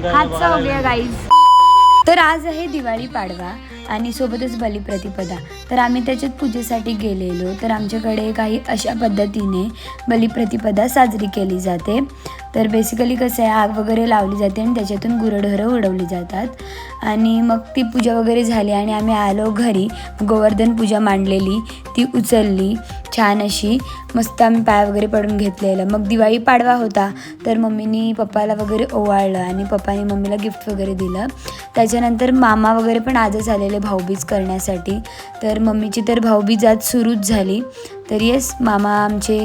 हादसा हो गया गाईज। तर आज आहे दिवाळी पाडवा आणि सोबतच बलिप्रतिपदा। तर आम्ही त्याच्यात पूजेसाठी गेलेलो। तर आमच्याकडे काही अशा पद्धतीने बलिप्रतिपदा साजरी केली जाते। तर बेसिकली कसं आहे, आग वगैरे लावली जाते आणि त्याच्यातून गुरढोरं उडवली जातात आणि मग ती पूजा वगैरे झाली आणि आम्ही आलो घरी। गोवर्धन पूजा मांडलेली ती उचलली छान अशी, मस्त आम्ही पाय वगैरे पडून घेतलेलं। मग दिवाळी पाडवा होता तर मम्मीनी पप्पाला वगैरे ओवाळलं आणि पप्पानी मम्मीला गिफ्ट वगैरे दिलं। त्याच्यानंतर मामा वगैरे पण आजच आलेले भाऊबीज करण्यासाठी। तर मम्मीची तर भाऊबीज आज सुरूच झाली। तर येस, मामा आमचे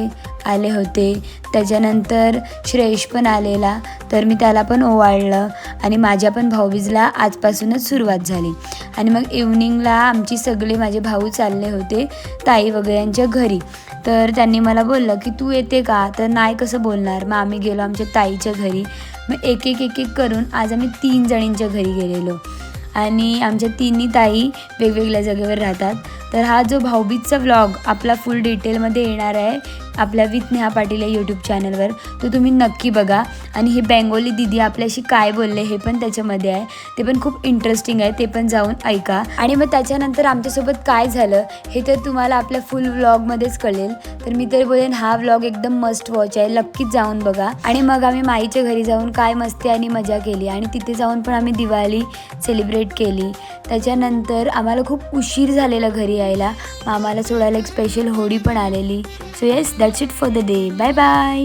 आले होते। त्याच्यानंतर श्रेयश पण आलेला, तर मी त्याला पण ओवाळलं आणि माझ्या पण भाऊबीजला आजपासूनच सुरुवात झाली। आणि मग इव्हनिंगला आमची सगळे माझे भाऊ चालले होते ताई वगैरे यांच्या घरी। तर त्यांनी मला बोललं की तू येते का? तर नाही कसं बोलणार। मग आम्ही गेलो आमच्या ताईच्या घरी। मग एक एक करून आज आम्ही 3 जणींच्या घरी गेलेलो आणि आमच्या तिन्ही ताई वेगवेगळ्या जागेवर राहतात। तर हा जो भाऊबीजचा व्लॉग आपला फुल डिटेलमध्ये येणार आहे आपल्या विथ नेहा पाटील या यूट्यूब चॅनलवर, तो तुम्ही नक्की बघा। आणि हे बेंगोली दीदी आपल्याशी काय बोलले हे पण त्याच्यामध्ये आहे, ते पण खूप इंटरेस्टिंग आहे, ते पण जाऊन ऐका। आणि मग त्याच्यानंतर आमच्यासोबत काय झालं हे तर तुम्हाला आपल्या फुल व्लॉगमध्येच कळेल। तर मी तर बोलेन हा व्लॉग एकदम मस्ट वॉच आहे, नक्कीच जाऊन बघा। आणि मग आम्ही माईच्या घरी जाऊन काय मस्ती आणि मजा केली आणि तिथे जाऊन पण आम्ही दिवाळी सेलिब्रेट केली। त्याच्यानंतर आम्हाला खूप उशीर झालेला घरी यायला, मग आम्हाला सोडायला एक स्पेशल होडी पण आलेली। So yes, that's it for the day. Bye bye.